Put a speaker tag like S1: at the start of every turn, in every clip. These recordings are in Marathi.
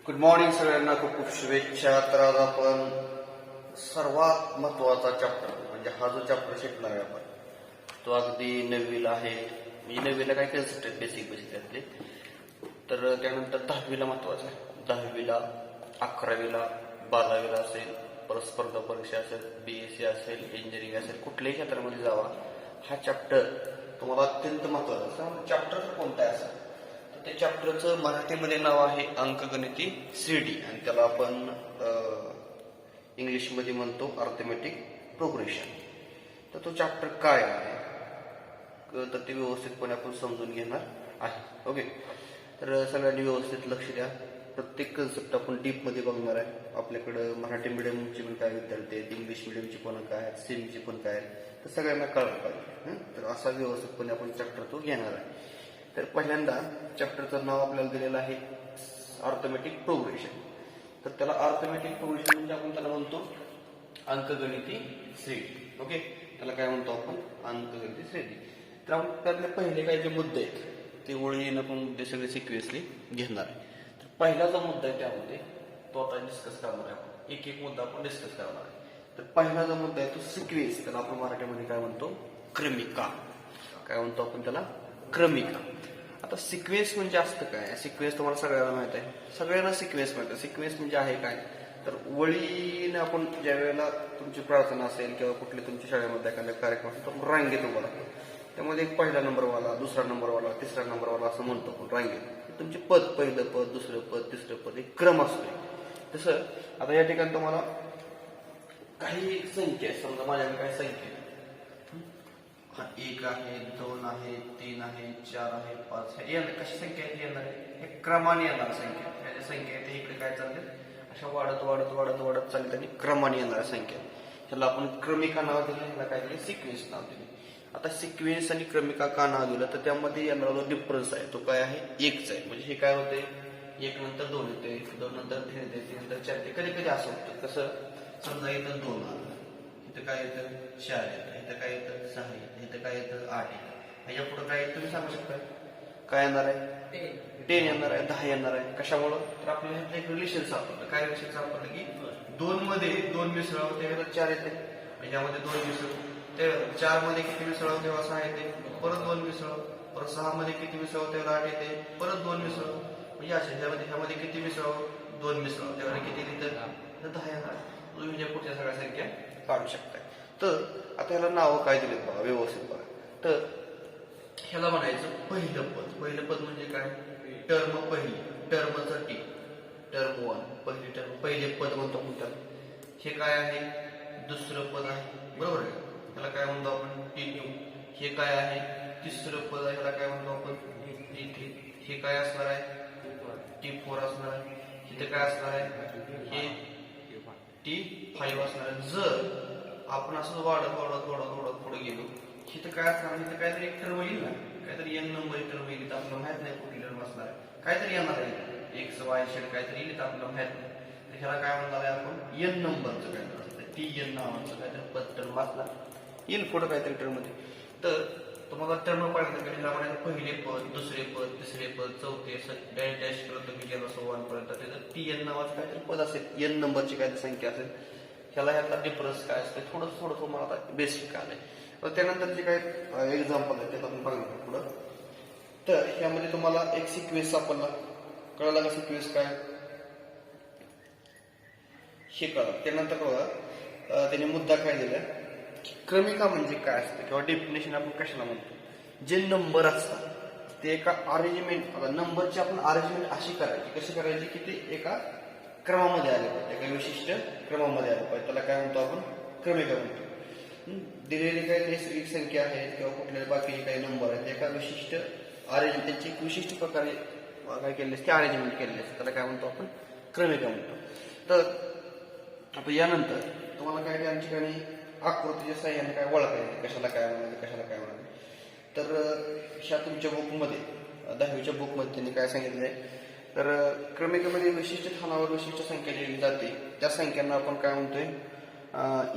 S1: गुड मॉर्निंग सगळ्यांना, खूप खूप शुभेच्छा. तर आज आपण सर्वात महत्वाचा चॅप्टर म्हणजे हा जो चॅप्टर शिकणार आहे आपण तो अगदी 9वीला आहे. म्हणजे 9वीला काय कन्सेप्ट आहे बेसिक त्यातले. तर त्यानंतर 10वीला महत्वाचा आहे. 10वीला 11वीला 12वीला असेल, परत स्पर्धा परीक्षा असेल, BSc असेल, इंजिनिअरिंग असेल, कुठल्याही क्षेत्रामध्ये जावा हा चॅप्टर तुम्हाला अत्यंत महत्वाचा आहे. चॅप्टर कोणता आहे असा त्या चॅप्टरचं मराठीमध्ये नाव आहे अंकगणिती 3D आणि त्याला आपण इंग्लिशमध्ये म्हणतो अर्थमॅटिक प्रोग्रेशन. तर तो चॅप्टर काय आहे तर ते व्यवस्थितपणे आपण समजून घेणार आहे. ओके, तर सगळ्यांनी व्यवस्थित लक्ष द्या. प्रत्येक कन्सेप्ट आपण डीपमध्ये बघणार आहे. आपल्याकडं मराठी मिडियमचे पण काय विद्यार्थी आहेत, इंग्लिश मिडियमचे पण काय आहेत, सेमीचे पण काय आहेत, तर सगळ्यांना कळलं पाहिजे. तर असा व्यवस्थितपणे आपण चॅप्टर तो घेणार आहे. तर पहिल्यांदा चॅप्टरचं नाव आपल्याला दिलेलं आहे अर्थमॅटिक प्रोग्रेशन. तर त्याला अर्थमॅटिक प्रोग्रेशन म्हणजे आपण त्याला म्हणतो अंकगणिती श्रेणी. ओके, त्याला काय म्हणतो आपण अंकगणिती श्रेणी. तर आपण त्यातले पहिले काही जे मुद्दे आहेत ते ओळीनं आपण ते सगळे सिक्वेन्सली घेणार आहे. तर पहिला जो मुद्दा आहे त्यामध्ये तो आता डिस्कस करणार आहे आपण. एक एक मुद्दा आपण डिस्कस करणार आहे. तर पहिला जो मुद्दा आहे तो सिक्वेन्स, त्याला आपण मराठीमध्ये काय म्हणतो क्रमिका. काय म्हणतो आपण त्याला क्रमिका. आता सिक्वेन्स म्हणजे असतं काय? सिक्वेन्स तुम्हाला सगळ्यांना माहित आहे, सगळ्यांना सिक्वेन्स माहित आहे. सिक्वेन्स म्हणजे आहे काय तर वळीने आपण ज्या वेळेला तुमची प्रार्थना असेल किंवा कुठली तुमच्या शाळेमध्ये एखादा कार्यक्रम असेल तर आपण रांगेत उभा राहतो. त्यामध्ये एक पहिला नंबरवाला, दुसरा नंबरवाला, तिसरा नंबरवाला असं म्हणतो आपण रांगेत. तुमचे पद, पहिलं पद, दुसरं पद, तिसरं पद, एक क्रम असतोय. तसं आता या ठिकाणी तुम्हाला काही संख्या आहे. समजा माझ्याकडे काही संख्या 1 आहे, 2 आहे, 3 आहे, 4 आहे, 5 आहे. येणार कशी संख्या आहे येणार आहे हे क्रमाने येणार संख्या. ह्या ज्या संख्या आहेत इकडे काय चालते अशा वाढत वाढत वाढत वाढत चालते आणि क्रमाने येणाऱ्या संख्या. ह्याला आपण क्रमिका नाव दिलं, ह्याला काय दिलं सिक्वेन्स नाव दिले. आता सिक्वेन्स आणि क्रमिका का नाव दिलं तर त्यामध्ये येणारा जो डिफरन्स आहे तो काय आहे एकच आहे. म्हणजे हे काय होते 1 नंतर 2 येते, 2 नंतर 3 येते, 3 नंतर 4 येते. कधी कधी असं होतं कसं समजा इथं 2 आलं, इथं काय येतं 4 येतं, इथं काय येतं 6 येतं, इथं काय येतं 8 येतं. ह्याच्या पुढे काय तुम्ही सांगू शकता काय येणार आहे 10 येणार आहे, 10 येणार आहे. कशामुळं तर आपल्याला एक रिलेशन सापडलं. काय रिलेशन सापडलं की 2 मध्ये 2 मिसळावं त्यावेळेला 4 येते, यामध्ये 2 मिसळ, ते 4 मध्ये किती मिसळावं तेव्हा 6 येते, परत 2 मिसळावं, परत 6 मध्ये किती मिसळावं तेव्हा 8 येते, परत 2 मिसळावं. म्हणजे अशा ह्यामध्ये किती मिसळावं 2 मिसळावं तेव्हा किती लिहितं 10 येणार. तुम्ही पुढच्या सगळ्या संख्या काढू शकताय. तर आता ह्याला नावं काय दिलेत बघा व्यवस्थित बघा. तर ह्याला म्हणायचं पहिलं पद. पहिलं पद म्हणजे काय टर्म पहिली, टर्मचं टी, टर्म 1 पहिली टर्म, पहिले पद म्हणतो आपण त्याला. हे काय आहे दुसरं पद आहे, बरोबर आहे. ह्याला काय म्हणतो आपण T2. हे काय आहे तिसरं पद आहे, ह्याला काय म्हणतो आपण T3. हे काय असणार आहे T4 असणार आहे. इथे काय असणार आहे हे T5 असणार आहे. जर आपण असं वाढत वाढत वाढत वाढत पुढे गेलो इथं काय असणार, इथं काहीतरी एक टर्म येईल ना, काहीतरी एन नंबर टर्म येईल तर आपल्याला माहित नाही कुठली टर्म असणार आहे. काहीतरी येणार आहे एक्स वाय शेड काहीतरी येईल तर आपल्याला माहित नाही. तर ह्याला काय म्हणणार आहे आपण एन नंबरचं काहीतरी असतं, TN नावाचं काहीतरी पद टर्म असणार येईल पुढं काहीतरी टर्म मध्ये. तर तुम्हाला टर्म पाहिजे तर ह्याला म्हणायचं पहिले पद, दुसरे पद, तिसरे पद, चौथे डॅश डॅश करत तुम्ही गेला 1 पर्यंत त्याचं TN नावाचं काहीतरी पद असेल, एन नंबरची काहीतरी संख्या असेल. ह्याला ह्यातला डिफरन्स काय असते थोडं थोडं तुम्हाला आता बेसिक आलंय. तर त्यानंतर जे काही एक्झाम्पल आहे ते आपण बघणार पुढं. तर यामध्ये तुम्हाला एक सिक्वेन्स सापडला, कळला का सिक्वेन्स काय हे कळलं. त्यानंतर बघा त्याने मुद्दा काय दिला क्रमिका म्हणजे काय असते किंवा डेफिनेशन आपण कशाला म्हणतो. जे नंबर असतात ते एका अरेंजमेंट, आता नंबरची आपण अरेंजमेंट अशी करायची, कशी करायची की ते एका क्रमामध्ये आले पाहिजे, एका विशिष्ट क्रमामध्ये आले पाहिजे. त्याला काय म्हणतो आपण क्रमिका म्हणतो. दिलेली काही नैसर्गिक संख्या आहेत किंवा कुठल्या बाकीचे काही नंबर आहेत एका विशिष्ट अरेंज त्यांची एक विशिष्ट प्रकारे काय केलेली असते अरेंजमेंट केलेली असते, त्याला काय म्हणतो आपण क्रमिका म्हणतो. तर आता यानंतर तुम्हाला काय त्या ठिकाणी आकृतीच्या साह्याने काय ओळखायचं कशाला काय म्हणाले कशाला काय म्हणाले. तर ह्या तुमच्या बुकमध्ये 10वीच्या बुकमध्ये त्यांनी काय सांगितलंय तर क्रमिकेमध्ये विशिष्ट स्थानावर विशिष्ट संख्या लिहिली जाते. त्या संख्यांना आपण काय म्हणतोय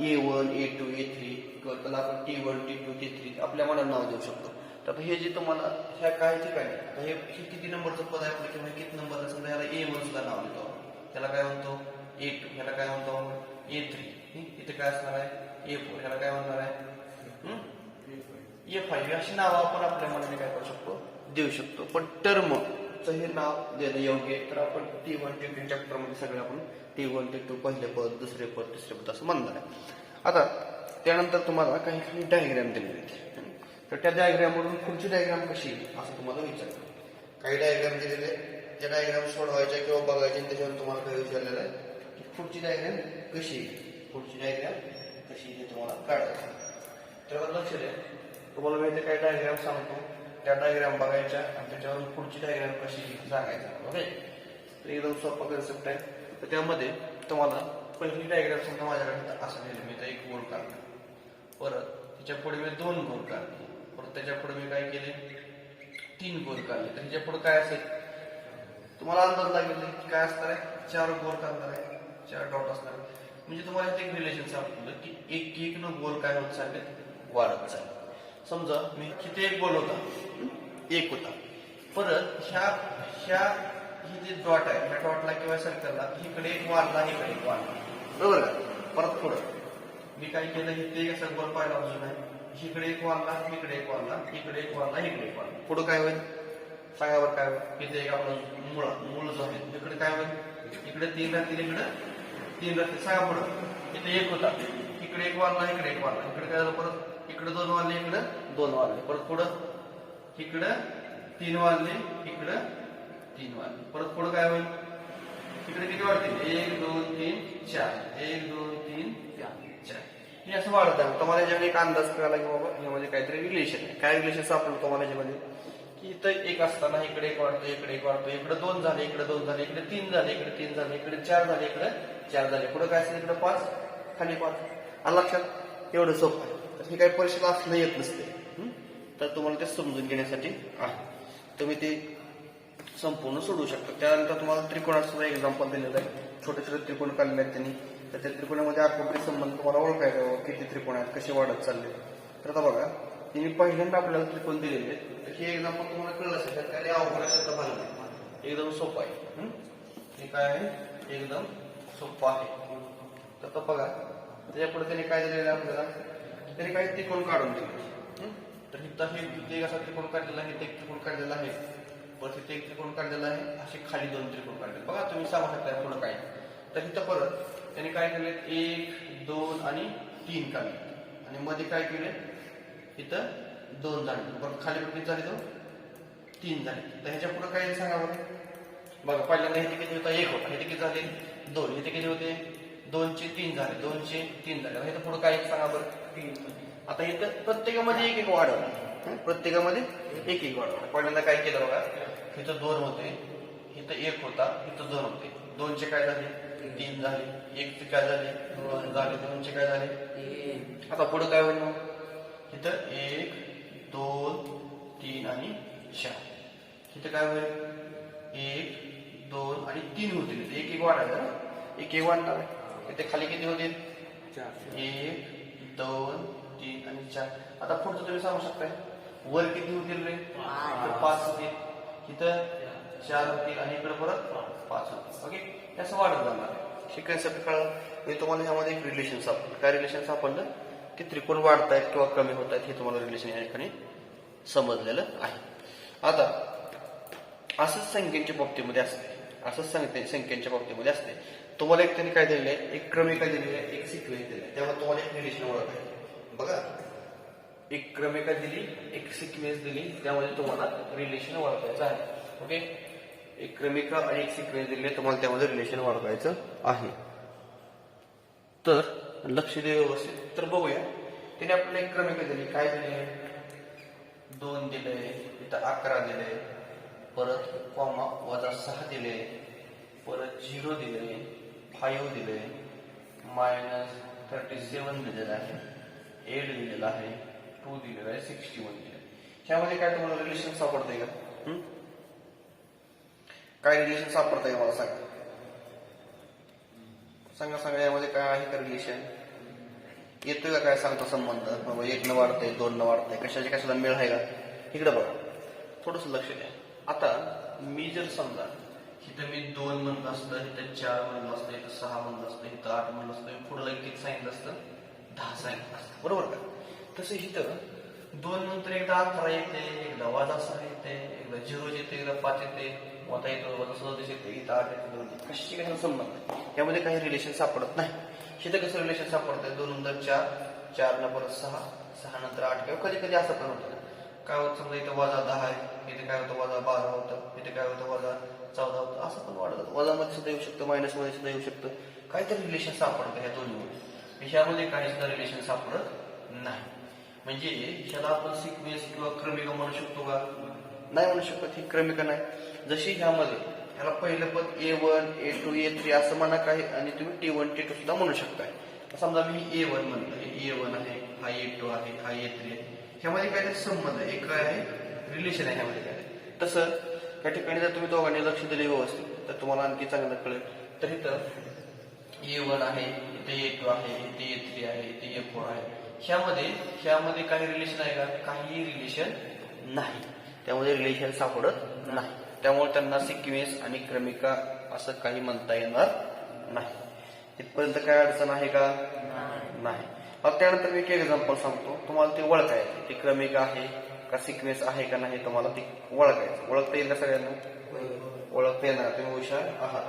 S1: A1, A2, A3 किंवा त्याला आपण T1, T2, T3 आपल्या मनाला नाव देऊ शकतो. तर आता हे जे तुम्हाला ह्या काही ठिकाणी आता हे किती नंबरचं पद आहे आपलं किंवा किती नंबरला समजा ह्याला ए म्हणून सुद्धा नाव देतो त्याला काय म्हणतो A2 ह्याला काय म्हणतो A3 इथे काय असणार आहे A4 ह्याला काय म्हणणार आहे A5 अशी नावं आपण आपल्या मनाने काय करू शकतो देऊ शकतो. पण टर्मचं हे नाव देणं योग्य आहे तर आपण T1 T2 चॅप्टर मध्ये सगळे आपण T1 T2 पहिले पद दुसरे पद तिसरे पद असं म्हणणार आहे. आता त्यानंतर तुम्हाला काही काही डायग्राम दिलेले आहेत तर त्या डायग्रामवरून पुढची डायग्राम कशी असं तुम्हाला विचारलं. काही डायग्राम दिलेले त्या डायग्राम सोडवायच्या किंवा बघायच्या त्याच्यावर तुम्हाला काही विचारलेलं आहे की पुढची डायग्राम कशी पुढची डायग्राम कशी हे तुम्हाला काढायचं. तर लक्ष द्या तुम्हाला माहिती काही डायग्राम सांगतो त्या डायग्राम बघायच्या आणि त्याच्यावरून पुढची डायग्राम कशी सांगायचं. ओके तर एकदम सोपा कन्सेप्ट आहे. तर त्यामध्ये तुम्हाला पहिली डायग्राम समजा माझ्याकडे असं लिहिलं मी तर एक गोल काढला परत त्याच्या पुढे मी 2 गोल काढले परत त्याच्या पुढे मी काय केले 3 गोल काढले तर ह्याच्या पुढे काय असेल तुम्हाला अंदाज लागेल की काय असणार आहे 4 गोल काढणार आहे 4 डॉट असणार आहे. म्हणजे तुम्हाला इथे एक रिलेशन सापडलं की एक एक न गोल काय होत चालले वाढत चालले. समजा मी किती एक गोल होता 1 होता परत ह्या ही जी डॉट आहे ह्या डॉटला किंवा सर्कलला इकडे एक वाढला इकडे एक वाढला बरोबर का. परत पुढं मी काय केलं हे ते असं गोल पाहिला अजून आहे इकडे एक वाढला इकडे एक वाढला इकडे एक वाढला इकडे एक वाढला पुढं काय होईल सांगावर काय होईल इथे एक आपलं मूळ जो आहे इकडे काय होईल इकडे 3 राहतील इकडे 3 राहतील सांगा पुढं इथे 1 होता इकडे एक वाढला इकडे एक वाढला इकडे काय झालं परत इकडे 2 वाढले इकडे 2 वाढले परत पुढं इकडे 3 वाढले इकडे 3 वाढले परत पुढं काय होईल इकडे किती वाढतील 1 2 3 4 1 2 3 4 हे असं वाढत आहे. तुम्हाला याच्यामध्ये एक अंदाज कळाला की बाबा यामध्ये काहीतरी रिलेशन आहे. काय रिलेशन सापडलं तुम्हाला याच्यामध्ये की इथं 1 असताना इकडे 1 वाढतो इकडे 1 वाढतो इकडे 2 झाले इकडे 2 झाले इकडे 3 झाले इकडे 3 झाले इकडे 4 झाले इकडे 4 झाले पुढे काय असेल इकडे 5 खाली 5 आणि लक्षात एवढं सोपं आहे. तर हे काही परीक्षेला असणं येत नसते तर तुम्हाला ते समजून घेण्यासाठी आहे तुम्ही ते संपूर्ण सोडू शकता. त्यानंतर तुम्हाला त्रिकोणाचं सुद्धा एक्झाम्पल दिलेलं आहे. छोटे छोटे त्रिकोण काढले आहेत त्यांनी तर त्या त्रिकोणामध्ये आकृती संबंध तुम्हाला ओळखायचा किती त्रिकोण आहेत कसे वाढत चालले. तर आता बघा त्यांनी पहिल्यांदा आपल्याला त्रिकोण दिलेले तर हे एक्झाम्पल तुम्हाला कळलं असेल तर त्याला अवघड शब्द भाग एकदम सोपं आहे. हे काय आहे एकदम सोपं आहे. तर आता बघा त्याच्यापुढे त्यांनी काय दिलेलं आहे आपल्याला त्यांनी काही त्रिकोण काढून दिले तर इथं असा त्रिकोण काढलेला आहे इथे एक त्रिकोण काढलेला आहे परत इथे एक त्रिकोण काढलेला आहे असे खाली 2 त्रिकोण काढले. बघा तुम्ही सांगू शकता पुढं काय तर इथं परत त्यांनी काय केले 1 2 आणि 3 काढले आणि मध्ये काय केले इथं 2 झाले परत खाली किती झाले 3 झाले. तर ह्याच्या पुढे काय सांगा बरं बघा पहिल्यांदा इथे किती होता 1 होता इथे किती झाले 2 इथे किती होते 2 चे 3 झाले 2 चे 3 झाले. इथं पुढे काय सांगा बरं 3. आता इथं प्रत्येकामध्ये एक एक वाढवलं प्रत्येकामध्ये एक एक वाढवलं. पहिल्यांदा काय केलं बघा इथं 2 होते इथं 1 होता इथं 2 होते 2 चे काय झाले 3 झाले 1 चे काय झाले 2 झाले 2 चे काय झाले 1. आता पुढे काय होईल मग इथं 1 2 3 आणि 4 इथं काय होईल 1 2 आणि 3 होतील एक एक वाढायचं एक एक वाढणार इथे खाली किती होतील 1 2 3 आणि 4. आता पुढचं तुम्ही सांगू शकताय वर किती होतील रे 5 होतील इथं 4 होतील आणि इकडे परत 5 होतील. ओके असं वाढत जाणार हे कन्सेप्ट कळलं म्हणजे तुम्हाला ह्यामध्ये एक रिलेशन सापडलं. काय रिलेशन सापडलं की त्रिकोण वाढतायत किंवा कमी होत आहेत हे तुम्हाला रिलेशन या ठिकाणी समजलेलं आहे. आता असंच संख्येच्या बाबतीमध्ये असते असंच संख्येच्या बाबतीमध्ये असते. तुम्हाला एक त्यांनी काय दिलेलं आहे एक क्रमिका दिलेली आहे एक सिक्वेन्स दिली आहे त्यामुळे तुम्हाला एक रिलेशन ओळखायचं बघा एक क्रमिका दिली एक सिक्वेन्स दिली त्यामध्ये तुम्हाला रिलेशन ओळखायचं आहे. ओके एक क्रमिका आणि एक सिक्वेन्स दिली आहे तुम्हाला त्यामध्ये रिलेशन ओळखायचं आहे. तर लक्ष दे व्यवस्थित. तर बघूया त्याने आपल्याला एक क्रमिका दिली काय दिले 2 दिले इथं 11 दिले परत कॉमा -6 दिले परत 0 दिले 5 दिले -37 दिलेलं आहे 8 दिलेलं आहे 2 दिलेलं आहे 61 दिले. ह्यामध्ये काय तुम्हाला रिलेशन सापडतंय का काय रिलेशन सापडतंय मला सांगा सांगा यामध्ये काय आहे का रिलेशन येतोय का काय सांगतो संबंध बाबा 1 न वाढतंय 2 न वाढतंय कशाला मेळ आहे का इकडे बघा, थोडस लक्ष द्या. आता मी जर समजा इथं मी 2 म्हणलं असतं, इथं 4 म्हणलं असतं, इथं 6 म्हणलं असतं, इथं 8 म्हणलं असतं, पुढे किती सांगितलं असतं, 10 सांगितलं असतं, बरोबर का? तसं इथं 2 नंतर एकदा 11 येते, एकदा वजा 6 येते, एकदा 0 येते, एकदा 5 येते, वजा येतो, वजा 37 येते, इथं 8 येते, 2 येते. कशाशी काही संबंध, यामध्ये काही रिलेशन सापडत नाही. इथं कसं रिलेशन सापडतंय, 2 नंतर 4, 4 न परत 6, 6 नंतर 8, किंवा कधी कधी असं पण होतं काय होतं, समजा इथं वजा 10 आहे, इथे काय होतं वजा 12 होतं, इथे काय होतं वजा 14 होतं, असं पण वाढत. वजामध्ये सुद्धा येऊ शकतं, मायनस मध्ये सुद्धा येऊ शकतं. काहीतरी रिलेशन सापडतं ह्या दोन्हीमध्ये. ह्यामध्ये काही सुद्धा रिलेशन सापडत नाही. म्हणजे ह्याला आपण सिक्वेन्स किंवा क्रमिका म्हणू शकतो का? नाही म्हणू शकत. ही क्रमिका नाही. जशी ह्यामध्ये ह्याला पहिलं पद A1, A2, A3 असं म्हणा काही, आणि तुम्ही T1, T2 सुद्धा म्हणू शकताय. समजा मी A1 म्हणलं, हे A1 आहे, हा A2 आहे, हा A3 आहे. ह्यामध्ये काहीतरी संबंध आहे, एक काय आहे, रिलेशन आहे ह्यामध्ये काय. तसं त्या ठिकाणी जर तुम्ही दोघांनी लक्ष दिले व्यवस्थित तर तुम्हाला आणखी चांगलं कळेल. तर इथं A1 आहे, इथे A2 आहे, इथे A3 आहे, इथे A4 आहे. ह्यामध्ये काही रिलेशन आहे का? काही रिलेशन नाही. त्यामध्ये रिलेशन सापडत नाही. त्यामुळे त्यांना सिक्वेन्स आणि क्रमिका असं काही म्हणता येणार नाही. इथपर्यंत काय अडचण आहे का? नाही. मग त्यानंतर मी एक एक्झाम्पल सांगतो, तुम्हाला ते ओळखायचं, ती क्रमिका आहे का सिक्वेन्स आहे का नाही, तुम्हाला ती ओळखायचं. ओळखता येईल का सगळ्यांना? ओळखता येणार, तुम्ही हुशार आहात.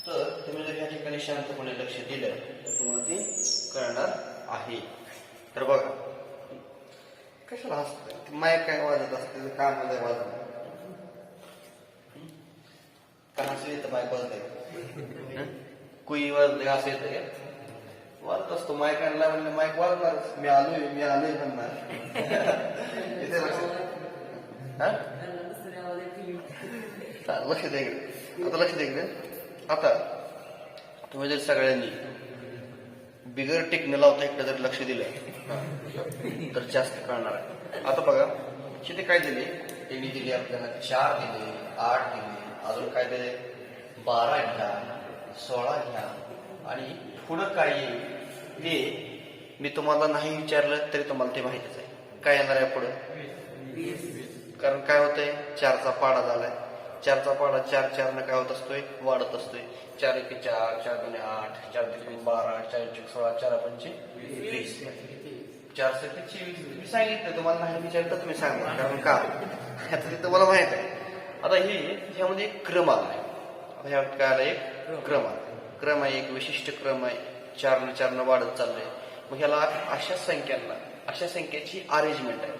S1: तर तुम्ही जर या ठिकाणी शांतपणे लक्ष दिलं तर तुम्हाला ते कळणार आहे. तर बघा, कशाला हसतं, मायक काय वाजत असतं, त्याचं काम मध्ये वाजत का? हसू येतं मायक वाजत, कुई वाजले असं येतं का? वाजत असतो. मायक आणला म्हणजे मायक वाजणारच. मी आलोय म्हणणार. इथे लक्ष द्या इकडे. आता लक्ष द्या इकडे. आता तुम्ही जर सगळ्यांनी बिगर टेक्न लावता इकडे जर लक्ष दिलं तर जास्त कळणार आहे. आता बघा, तिथे काय दिले, त्यांनी दिले आपल्याला 4 दिले, 8 दिले, अजून काय दिले, 12 घ्या, 16 घ्या, आणि पुढं काय येईल ते मी तुम्हाला नाही विचारलं तरी तुम्हाला ते माहितीच आहे. काय येणार आहे पुढं? कारण काय होतंय, 4चा पाडा झालाय. 4चा पाडा 4 4 काय होत असतोय, वाढत असतोय. 4 1 4, 4 2 8, 4 3 12, 4 1 16, 4 5 20, 4 7 24. मी सांगितलं तुम्हाला नाही विचारलं तुम्ही सांगा, कारण का आता ते तुम्हाला माहित आहे. आता ह्यामध्ये एक क्रम आलाय. ह्यात काय आला, एक क्रम आला. क्रम आहे, एक विशिष्ट क्रम आहे. 4 न 4 न वाढत चाललंय. मग ह्याला अशा संख्याची अरेंजमेंट आहे.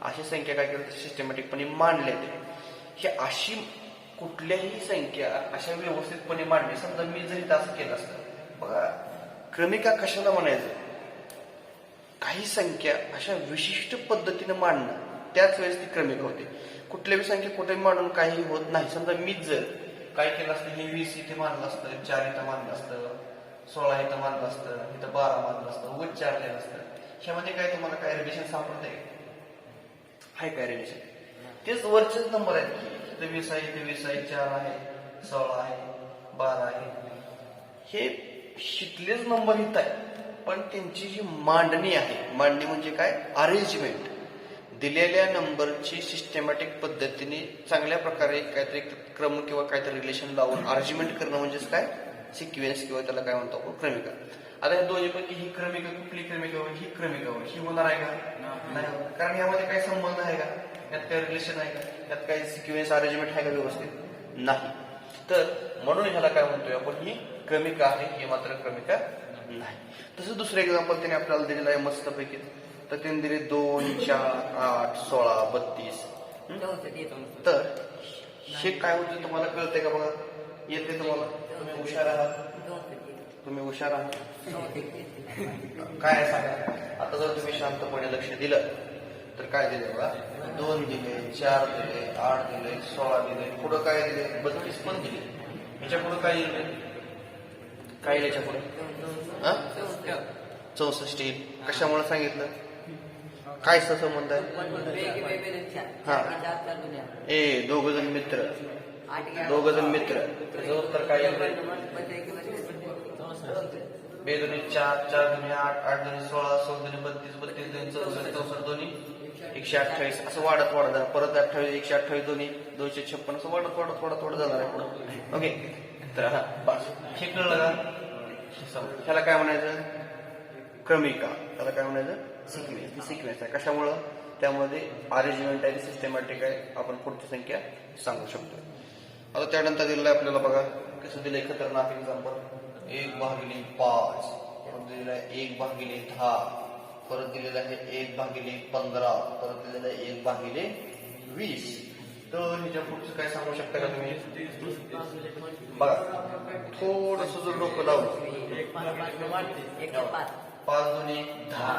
S1: अशा संख्या काय करतात, सिस्टमॅटिकपणे मांडल्या ते. हे अशी कुठल्याही संख्या अशा व्यवस्थितपणे मांडणे. समजा मी जरी असं केलं असतं, बघा क्रमिका कशाला म्हणायचं, काही संख्या अशा विशिष्ट पद्धतीने मांडणं, त्याच वेळेस ती क्रमिका होते. कुठल्याही संख्या कुठेही मांडून काही होत नाही. समजा मीच जर काय केलं असतं, हे 20 इथे मानलं असतं, 4 इथं मानलं असतं, 16 इथं मानलं असतं, इथं 12 मानलं असतं, उगाच 4 लिहिलं असतं. ह्यामध्ये काय तुम्हाला काय रिलेशन सापडत आहे काय रिलेशन? तेच वरचेच नंबर आहेत की, इथं 20 आहे, इथे 20 आहे, 4 आहे, 16 आहे, 12 आहे. हे शिकलेच नंबर इथं आहे, पण त्यांची जी मांडणी आहे, मांडणी म्हणजे काय, अरेंजमेंट, दिलेल्या नंबरची सिस्टमॅटिक पद्धतीने चांगल्या प्रकारे काहीतरी क्रम किंवा काहीतरी रिलेशन लावून अरेंजमेंट करणं म्हणजेच काय, सिक्वेन्स, किंवा त्याला काय म्हणतो आपण, क्रमिका. आता या दोन्हीपैकी ही क्रमिका कुठली क्रमिका होईल, ही क्रमिका होईल. ही होणार आहे का? नाही. कारण यामध्ये काही संबंध आहे का, यात काही रिलेशन आहे का, यात काही सिक्वेन्स अरेंजमेंट आहे का व्यवस्थित? नाही. तर म्हणून ह्याला काय म्हणतोय आपण, ही क्रमिका आहे, ही मात्र क्रमिका नाही. तसं दुसरं एक्झाम्पल त्याने आपल्याला दिलेलं आहे मस्तपैकी. तर त्याने दिले 2 4 8 16 32. तर हे काय होतं तुम्हाला कळतंय का? बघा येते तुम्हाला, तुम्ही हुशार आहात, तुम्ही हुशार आहात. काय सांगा आता, जर तुम्ही शांतपणे लक्ष दिलं तर काय दिले बघा, 2 दिले, 4 दिले, 8 दिले, 16 दिले, पुढं काय दिले, 32 पण दिले. ह्याच्या पुढं काय येईल, काय येईल याच्या पुढे, 64 येईल. कशामुळे सांगितलं, काय संबंध आहे? हा, दोघ जण मित्र, तर काय येईल, 2 2 4, 4 2 8, 8 2 16, 16 2 32, 32 2 64, 64 2 128 असं वाढत वाढत जाणार. परत 28, 128 दोन्ही 256 असं वाढत वाढत वाढत वाढत जाणार आहे पुढं. ओके, तर हा बस हे कळलं का? ह्याला काय म्हणायचं? क्रमिका. त्याला काय म्हणायचं? सिक्वेन्स. सिक्वेन्स आहे कशामुळं? त्यामध्ये अरेंजमेंट आहे, सिस्टमॅटिक आहे. आपण पुढची संख्या सांगू शकतो. आता त्यानंतर दिलेलं आहे आपल्याला बघा कसं दिलंय खतरनाक एक्झाम्पल. 1/5, परत दिलेलं आहे 1/10, परत दिलेलं आहे 1/15, परत दिलेलं आहे 1/20. तर ह्याच्या पुढचं काय सांगू शकता का तुम्ही? बघा थोडस जर डोकं लावलं, 5 दुनी 10,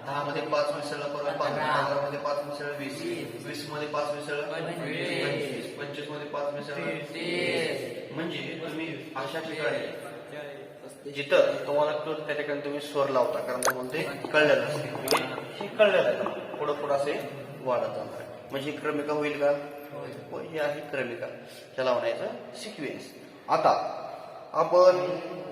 S1: 10 मध्ये 5 मिसळलं, परत 15 मध्ये 5 मिसळलं 20, 20 मध्ये 5 मिसळलं 25, 25 मध्ये 5 मिसळलं 30. म्हणजे तुम्ही अशा ठिकाणी जिथं तुम्हाला कळत त्या ठिकाणी तुम्ही स्वर लावता, कारण तुम्हाला ते कळलेलं असते. म्हणजे हे कळलेलं आहे, पुढं पुढं असे वाढत जाणार. म्हणजे ही क्रमिका होईल का? ही आहे क्रमिका. त्याला म्हणायचं सिक्वेन्स. आता आपण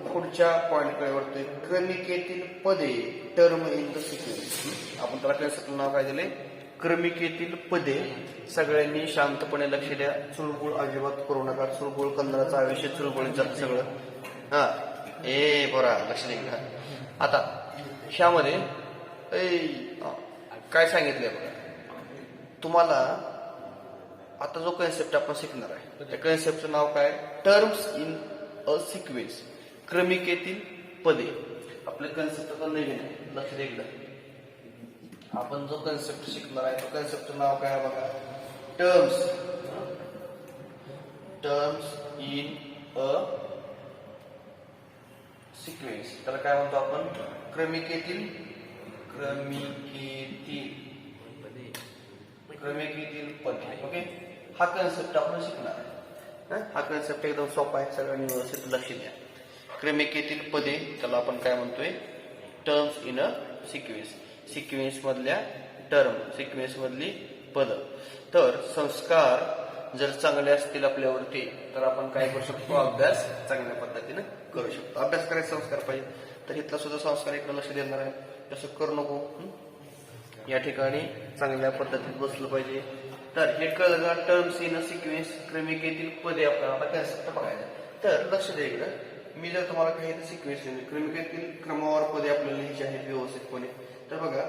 S1: पुढच्या पॉइंटकडे वळतोय. क्रमिकेतील पदे टर्म इन द सिक्वेन्स. आपण त्याला कन्सेप्ट नाव काय दिले? क्रमिकेतील पदे. सगळ्यांनी शांतपणे लक्ष द्या. चुळबुळ अजिबात करू नका. चुळबुळ कंदराचं आयुष्य चुळबुळीत जात सगळं. हा बरा लक्ष द्या. आता ह्यामध्ये काय सांगितलंय बघा तुम्हाला. आता जो कन्सेप्ट आपण शिकणार आहे त्या कन्सेप्टचं नाव काय? Terms in a sequence. क्रमिकेतील पदे. आपलं कन्सेप्ट आता नवीन आहे, लक्ष द्या एकदा. आपण जो कन्सेप्ट शिकणार आहे तो कन्सेप्टचं नाव काय बघा? Terms in a sequence. त्याला काय म्हणतो आपण? क्रमिकेतील पदे. ओके, हा कन्सेप्ट आपण शिकणार आहे. हा कन्सेप्ट एकदम सोपा आहे, सगळ्यांनी व्यवस्थित लक्ष द्या. क्रमिकेतील पदे त्याला आपण काय म्हणतोय? Terms in a sequence. Sequence मधल्या टर्म, सिक्वेन्स मधली पद. तर संस्कार जर चांगले असतील आपल्यावरती तर आपण काय करू शकतो? अभ्यास चांगल्या पद्धतीने करू शकतो. अभ्यास करायचा संस्कार पाहिजे, तर इथला सुद्धा संस्कार इकडे लक्ष देणार आहे. तसं करू नको. या ठिकाणी चांगल्या पद्धतीत बसलं पाहिजे. तर हे कळलं का? Terms in a sequence. क्रमिकेतील पदे आपल्याला आता कन्सेप्ट बघायचं. तर लक्ष द्या इकडे. मी जर तुम्हाला काही सिक्वेन्स क्रमिकेतील क्रमावर पदे आपल्याला लिहायची आहेत व्यवस्थितपणे. तर बघा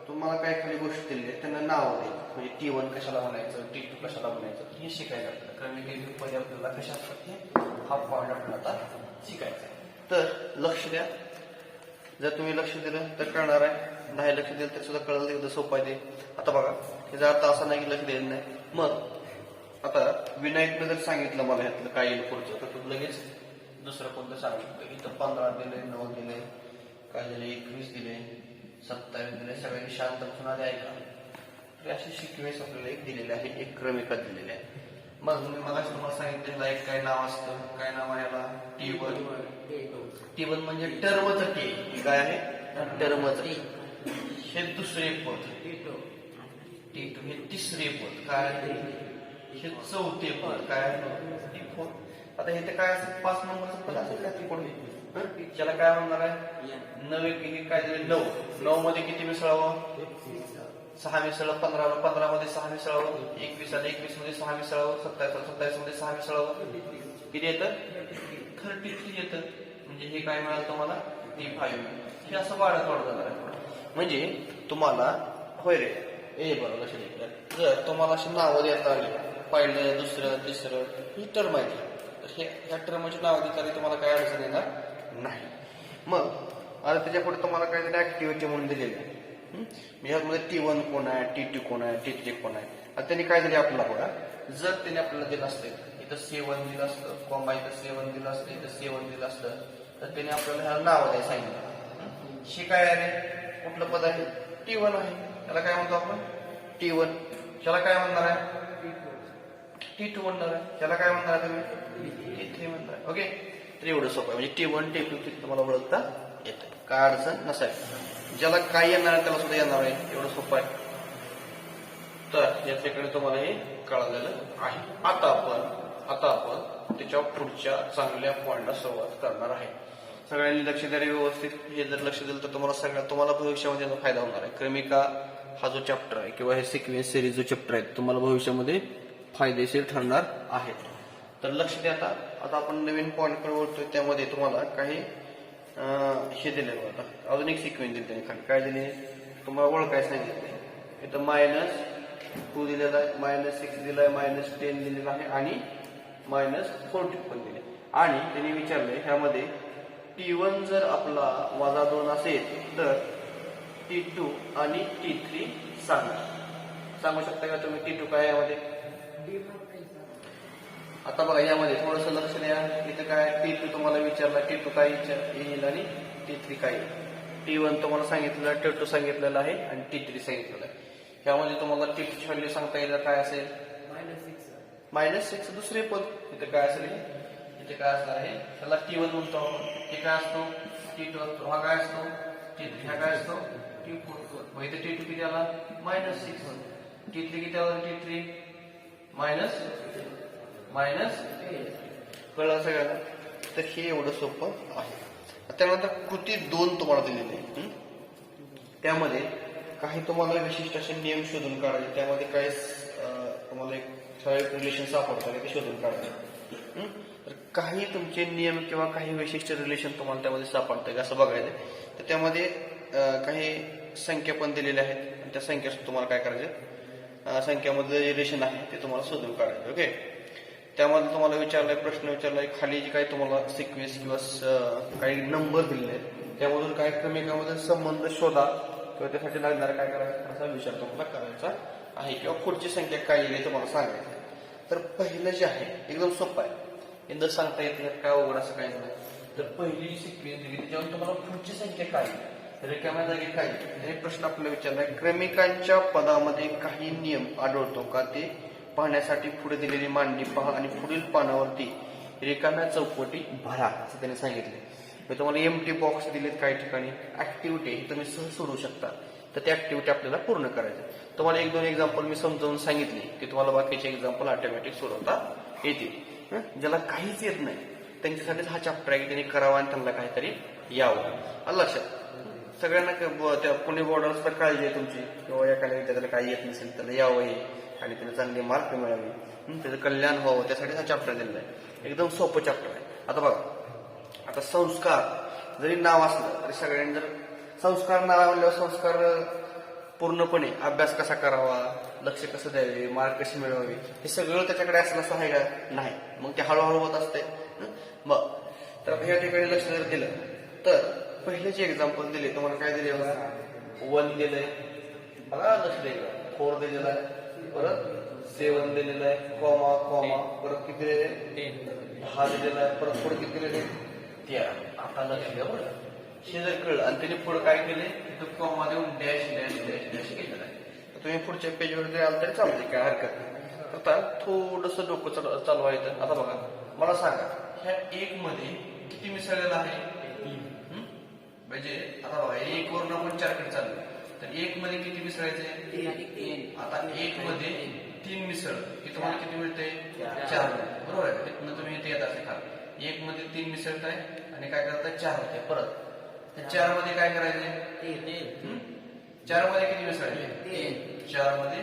S1: तुम्हाला काय खाली गोष्ट दिली आहे त्यांना नाव द्यायचं. म्हणजे T1 कशाला म्हणायचं, T2 कशाला म्हणायचं हे शिकायचं आपल्याला. क्रमिकेतील पदे आपल्याला कशा असतात हे हा पॉईंट आपल्याला आता शिकायचा आहे. तर लक्ष द्या. जर तुम्ही लक्ष दिलं तर कळणार आहे. नाही लक्ष दिलं तर सुद्धा कळलं. एकदा सोपं आहे ते. आता बघा त्याचा अर्थ असा नाही की लक्ष दिलं नाही. मग आता विनायकनं जर सांगितलं मला ह्यातलं काय येईल पुढचं, तर तू लगेच दुसरं कोणतं सांगू शकतो. इथं 15 दिले, 9 दिले, काय दिले, 21 दिले, 27 दिले. सगळ्यांनी शांत बसून आले ऐका. तर अशी सिक्वेन्स आपल्याला एक दिलेली आहे, एक क्रमिका दिलेली आहे. मग मी मगाशी तुम्हाला सांगितलं एक काय नाव असतं, काय नाव आहे याला? T1 म्हणजे टर्मचं T. काय आहे? टर्मचं. हे दुसरे पद. T2 हे तिसरे पद. काय? हे चौथे पद. काय? T4. आता इथे काय असेल? 5 नंबरचं पद असेल का T4? त्याला काय म्हणणार आहे? 9 काय दिले? 9 मध्ये किती मिसळावं? 6 मिसळावं. 15 मध्ये 6 मिसळावं. 21 आलं, 21 मध्ये 6 मिसळावं. 27 मध्ये 6 मिसळावं. किती येतं? 33 येतं. म्हणजे हे काय मिळालं तुम्हाला? T5. हे असं वाढत वाढत जाणार आहे. म्हणजे तुम्हाला होय रे बरोबर लक्ष द्या. जर तुम्हाला अशी नावं देता आली, पहिलं, दुसरं, तिसरं, ही टर्म आहे, तर ह्या टर्मची नावं देता आली तुम्हाला काय अडचण येणार नाही. मग आता त्याच्या पुढे तुम्हाला काहीतरी ऍक्टिव्हिटी म्हणून दिलेली आहे. ह्यामध्ये T1 कोण आहे, T2 कोण आहे, T3 कोण आहे. आता त्यांनी काय दिले आपल्याला बघा. जर त्यांनी आपल्याला दिलं असतं इथं C1 दिलं असतं, कॉमा इथं C1 दिलं असतं, इथं C1 दिलं असतं, तर त्यांनी आपल्याला ह्याला नाव द्यायला सांगितलं. शी काय आहे? कुठलं पद आहे? T1 आहे. त्याला काय म्हणतो आपण? T1. त्याला काय म्हणणार आहे? T2 म्हणणार आहे. त्याला काय म्हणणार आहे तुम्ही? T3 म्हणणार आहे. ओके, तर एवढं सोपं आहे. म्हणजे T1, T2 तुम्हाला ओळखता येतं, काय अडचण नसायची. ज्याला काय येणार आहे त्याला सुद्धा येणार आहे. एवढं सोपं आहे. तर याच्याकडे तुम्हाला हे कळलेलं आहे. आता आपण त्याच्या पुढच्या चांगल्या पॉइंटला सुरुवात करणार आहे. सगळ्यांनी लक्ष द्या व्यवस्थित. हे जर लक्ष दिलं तर तुम्हाला भविष्यामध्ये फायदा होणार आहे. क्रमिका हा जो चॅप्टर आहे किंवा हे सिक्वेन्स सिरीज जो चॅप्टर आहे तुम्हाला भविष्यामध्ये फायदेशीर ठरणार आहे. तर लक्ष द्या. आता आपण नवीन पॉईंटकडे वळतोय. त्यामध्ये तुम्हाला काही हे दिले बघा. अजून एक सिक्वेन्स दिली त्याने खाली. काय दिले तुम्हाला ओळखाय सांगितले. इथं -2 दिलेला आहे, -6 दिला आहे, -10 दिलेला आहे आणि -14 पण दिले. आणि त्यांनी विचारले ह्यामध्ये T1 जर आपला -2 असेल तर T2 आणि T3 सांगू शकता का तुम्ही? T2 काय यामध्ये? आता बघा यामध्ये थोडंसं लक्ष द्या. इथं काय T2 तुम्हाला विचारला, T2 काय येईल आणि T3 काय येईल. T1 तुम्हाला सांगितलेलं, T2 सांगितलेलं आहे आणि T3 सांगितलेलं आहे. यामध्ये तुम्हाला T2 ची व्हॅल्यू सांगता येईल काय असेल? -6 दुसरे पद. इथं काय असेल? इथे काय असणार आहे? त्याला T1 म्हणतो आपण. हे काय असतो? T2 असतो. हा काय असतो? T3. हा काय असतो? T4. मग इथे T2 किती आला? -6. T3 किती आला? T3 कळलं सगळ्यांना? तर हे एवढं सोपं आहे. त्यानंतर कृती 2 तुम्हाला दिलेली आहे. त्यामध्ये काही तुम्हाला विशिष्ट असे नियम शोधून काढायचे. त्यामध्ये काही तुम्हाला एक ठराविक रिलेशन सापडतं ते शोधून काढायचे. तर काही तुमचे नियम किंवा काही विशिष्ट रिलेशन तुम्हाला त्यामध्ये सापडतं का असं बघायचं. तर त्यामध्ये काही संख्या पण दिलेल्या आहेत आणि त्या संख्या तुम्हाला काय करायचे, संख्यामधलं रिलेशन आहे ते तुम्हाला शोधून काढायचे. ओके. त्यामध्ये तुम्हाला विचारलाय, प्रश्न विचारलाय, खाली जे काही तुम्हाला सिक्वेन्स किंवा काही नंबर दिलेले आहेत त्यामधून काही क्रमिकामध्ये संबंध शोधा किंवा त्यासाठी लागणारा काय करायचं असा विचार तुम्हाला करायचा आहे किंवा पुढची संख्या काय येईल तुम्हाला सांगायचं आहे. तर पहिलं जे आहे एकदम सोपं आहे. एकदा सांगता येते काय अवघड असं काही नाही. तर पहिली सिक्वेन्स दिली त्याच्यावर तुम्हाला पुढची संख्या काय येईल, रिकाम्या जागी काय येईल हे प्रश्न आपल्याला विचारलाय. क्रमिकांच्या पदामध्ये काही नियम आढळतो का ते पाहण्यासाठी पुढे दिलेली मांडणी पहा आणि पुढील पानावरती रिकाम्या चौकटी भरा असं त्यांनी सांगितले. मी तुम्हाला एम्प्टी बॉक्स दिलेत काही ठिकाणी. ऍक्टिव्हिटी तुम्ही सहज सोडवू शकता. तर त्या ऍक्टिव्हिटी आपल्याला पूर्ण करायच्या. तुम्हाला 1-2 एक्झाम्पल मी समजावून सांगितले की तुम्हाला बाकीचे एक्झाम्पल ऑटोमॅटिक सोडवता येतील. ज्याला काहीच येत नाही त्यांच्यासाठीच हा चॅप्टर आहे की त्यांनी करावा आणि त्यांना काहीतरी यावं. लक्षात सगळ्यांना त्या पुणे बोर्डर्स तर काळजी आहे तुमची किंवा एखाद्या विद्यार्थ्याला काही येत नसेल त्याला यावं हे आणि त्याला चांगले मार्क मिळावे, त्याचं कल्याण व्हावं त्यासाठी हा चॅप्टर दिलेला आहे. एकदम सोपं चॅप्टर आहे. आता बघा, आता संस्कार जरी नाव असलं तरी सगळ्यांनी जर संस्कार नाव म्हणल्यावर संस्कार पूर्णपणे अभ्यास कसा करावा, लक्ष कसं द्यावे, मार्क कसे मिळवावे हे सगळं त्याच्याकडे असलं असं आहे का? नाही. मग ते हळूहळू होत असते. मग तर आता या ठिकाणी लक्ष जर दिलं तर पहिले जे एक्झाम्पल दिले तुम्हाला काय दिले बघा, 1 दिलंय बघा, लक्ष दिलं 4 दिलेलं आहे, परत 7 दिलेलं आहे, कॉमा कॉमा, परत किती दिलेले 10 दिलेलं आहे, परत पुढे किती दिलेले 13. आता लक्ष द्या बरं, हे जर कळलं आणि त्याने पुढे काय केले तर कॉमा देऊन डॅश डॅश डॅश डॅश केलेलं आहे. तुम्ही पुढच्या पेजवर जरी आलं तरी चालते, काय हरकत नाही. आता थोडंसं डोकं चालवायचं. आता बघा मला सांगा ह्या 1 मध्ये किती मिसळलेलं आहे? म्हणजे आता बघा 1 वरून आपण 4 कडे चाललो तर 1 मध्ये किती मिसळायचे? आता 1 मध्ये 3 मिसळ की तुम्हाला किती मिळते? 4. बरोबर आहे. तिथनं तुम्ही इथे येत असे खा 1 मध्ये 3 मिसळताय आणि काय करताय 4 होते. परत 4 मध्ये काय करायचे? 4 मध्ये किती मिसळायचे? 4 मध्ये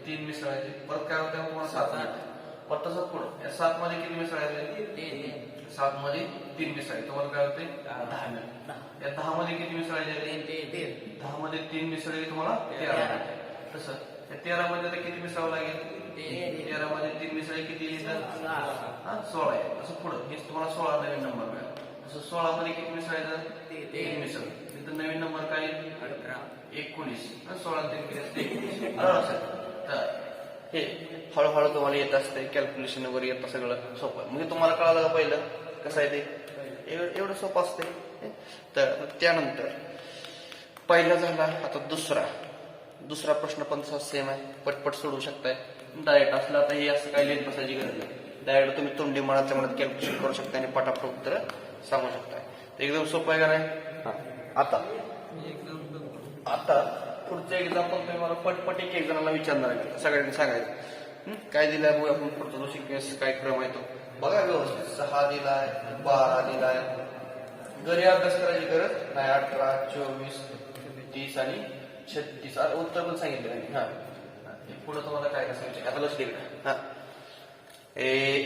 S1: 3 मिसळायचे. परत काय होतं तुम्हाला 7. परत तसं पुढं 7 मध्ये किती मिसळायचे? 7 मध्ये 3 मिसळायचे. तुम्हाला काय होते? 10 मिळाले. या 10 मध्ये किती मिसळायचे? 10 मध्ये 3 मिसळले तुम्हाला 13. तसं या 13 मध्ये आता किती मिसळावं लागेल? 13 मध्ये 3 मिसळले किती येतात? 16 आहे. असं पुढं हे तुम्हाला 16 नवीन नंबर मिळाला. तसं 16 मध्ये किती मिसळायचं? 3 मिसळ. तिथं नवीन नंबर काय? 19. 16 3 तर हे हळूहळू तुम्हाला येत असते. कॅल्क्युलेशन वगैरे येतं सगळं सोपं. म्हणजे तुम्हाला कळालं का पहिलं कसं आहे ते? एवढं सोपं असते. तर त्यानंतर पहिला झाला. आता दुसरा प्रश्न पण सेम आहे, पटपट सोडवू शकताय. डायरेक्ट असला आता हे असं काही लिहित बसायची गरज नाही. डायरेक्ट तुम्ही तोंडी मनातल्या मनात कॅल्क्युलेशन करू शकता आणि पटापट उत्तर सांगू शकताय. एकदम सोपं आहे का नाही? आता पुढचं एक्झाम्पल तुम्ही मला पटपट एक जणांना विचारणार आहे, सगळ्यांनी सांगायचं काय दिलाय बघा. आपण पुढचा जो सिक्वेन्स काय क्रम आहे तो बघा व्यवस्थित. 6 दिलाय, 12 दिलाय. घरी अभ्यास करायची गरज नाही. 18, 24, 30 आणि 36. आता उत्तर पण सांगितलं नाही. हा पुढे तुम्हाला काय सांगायचं आता लक्ष द्या. हा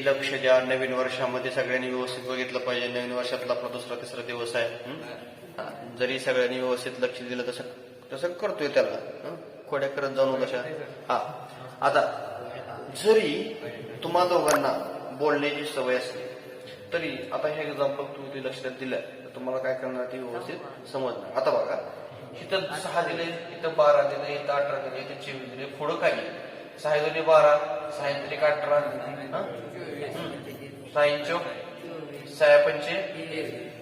S1: लक्ष द्या. नवीन वर्षामध्ये सगळ्यांनी व्यवस्थित बघितलं पाहिजे. नवीन वर्षातला आपला दुसरा तिसरा दिवस आहे. जरी सगळ्यांनी व्यवस्थित लक्ष दिलं तसं तसं करतोय त्याला खोड्या करत जाऊ नका. हा आता जरी तुम्हा दोघांना बोलण्याची सवय असली तरी आता हे एक्झाम्पल तुम्ही लक्षात दिलं तर तुम्हाला काय करणार ते व्यवस्थित समजणार. आता बघा इथं 6 दिले, इथं 12 दिले, इथं 18 दिले, इथं 24 दिले. पुढं काय 6 दुनी 12, 6 त्रिक 18, 6 चौक 6 पंचे,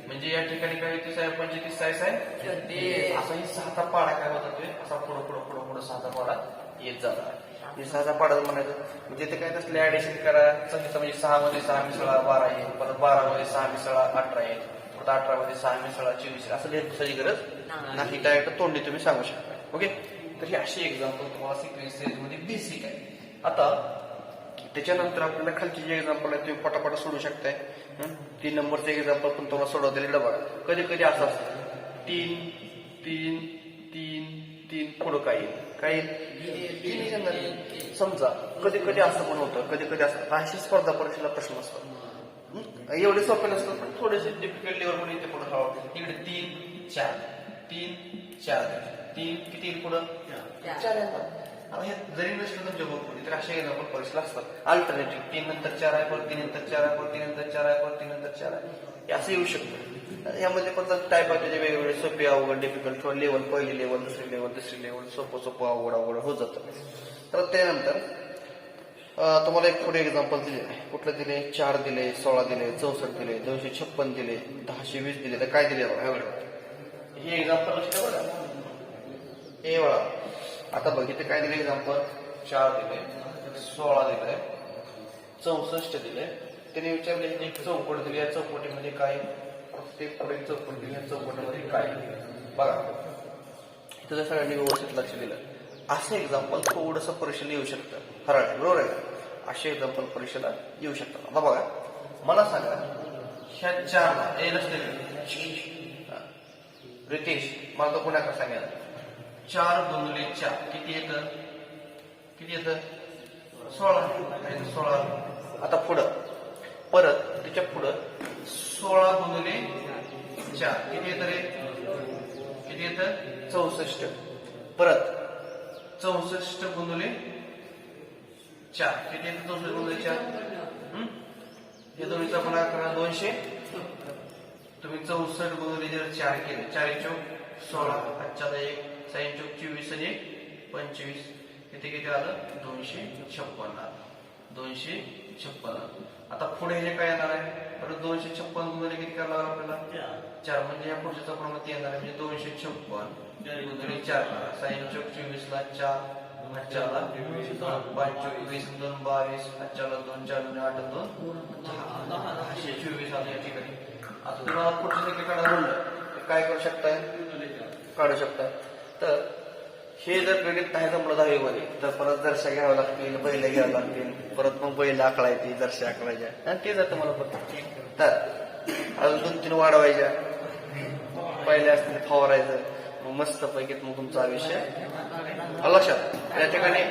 S1: म्हणजे या ठिकाणी काय होते 6 पंचे 30, 6 असा ही 6चा पाडा काय होता ते असा पुढं पुढं पुढं पुढं 6चा पाडा येत जाणार. हे 6चा पाडा म्हणायचं म्हणजे ते काय तसले ऍडिशन करा. म्हणजे 6 मध्ये 6 मिसळा 12 येईल, परत 12 मध्ये 6 मिसळा 18 येईल, परत 18 मध्ये 6 मिसळा 24 असं लिहायची गरज नाही. डायरेक्ट तोंडी तुम्ही सांगू शकता. ओके, तर ही अशी एक्झाम्पल तुम्हाला सिक्वेन्स मध्ये बेसिक आहे. आता त्याच्यानंतर आपल्याला खालची जे एक्झाम्पल आहे तुम्ही पटापट सोडू शकताय. 3 नंबरचं एक्झाम्पल पण तुम्हाला सोडवता येईल. बघा कधी कधी असं असतं 3 3 3 3 पुढं काय येईल समजा. कधी कधी असं पण होतं, कधी कधी असं. अशी स्पर्धा परीक्षेला प्रश्न असतात. एवढे सोपे नसतात पण थोडेसे डिफिकल्ट लेवल मध्ये इथे पुढे हवं. इकडे 3 4 3 4 3 किती पुढं 4 येतात. हे जरी नसलं तुमच्या बघ तर अशा एक्झाम्पल परीक्षेला असतात. अल्टरनेटिव्ह 3 नंतर 4 आहे, परत 3 नंतर 4 आहे, परत 3 नंतर 4 आहे, परत 3 नंतर 4 आहे, हे असं येऊ शकतं. यामध्ये पण टाईप आहे त्याचे वेगवेगळे सोपे अवघड डिफिकल्ट किंवा लेवल पहिली लेवल दुसरी लेवल तिसरी लेवल सोपं सोपं अवघड होत जातं. तर त्यानंतर तुम्हाला एक पुढे एक्झाम्पल दिले. कुठलं दिले 4 दिले, 16 दिले, 64 दिले, 256 दिले, 1020 दिले. तर काय दिले बघा हे एक्झाम्पल लक्षात बघा हे बघा. आता बघितलं काय दिले एक्झाम्पल 4 दिले, 16 दिले, 64 दिले. त्याने विचारले एक चौकट दिली, या चौकटीमध्ये काय प्रत्येक पुढे चौकट दिली, या चौकटीमध्ये काय बघा. इथं सगळ्यांनी व्यवस्थित लक्ष दिलं. असं एक्झाम्पल थोडंसं परीक्षेला येऊ शकतं. हरळ बरोबर आहे. असे एक्झाम्पल परीक्षेला येऊ शकतात. आता बघा मला सांगा ह्या 4 ए नसते रितेश मला तर पुन्हा सांगा 4 गुणिले 4 किती येतं 16. आता पुढं परत त्याच्या पुढं 16 गुणिले 4 किती येतं रे 64. परत 64 गुणिले 4 किती येतं 64 गुणिले 4 हे दोन्हीचा पण करा 200. तुम्ही 64 गुणिले जर 4 केले 4 चौक 16 5 1 6 चौक 24 आणि 25 इथे किती आलं 256 आलं 256. आता पुढे हे काय येणार आहे परत 256 गुणिले किती करावं लागणार आपल्याला 4 म्हणजे या पुढच्या चक्रामध्ये येणार आहे म्हणजे 256 गुणिले 4 6 चौक 24 ला 4 4ला 5 चौक 20 2 22 4ला 2 4 8 2 10 आलं या ठिकाणी. आता तुम्हाला पुढच्या संख्या काढायला काय करू शकताय काढू शकता. तर हे जर गणित नाही जमलं 10वी मध्ये तर परत जरशा घ्यावं लागतील, बैल घ्यावं लागतील, परत मग बैल आकळायची जरशा आकळायच्या ते जातं मला पडतं. तर अजून 2-3 वाढवायच्या पहिले असतील फवारायचं मग मस्त पैकीत मग तुमचं आयुष्य लक्षात. या ठिकाणी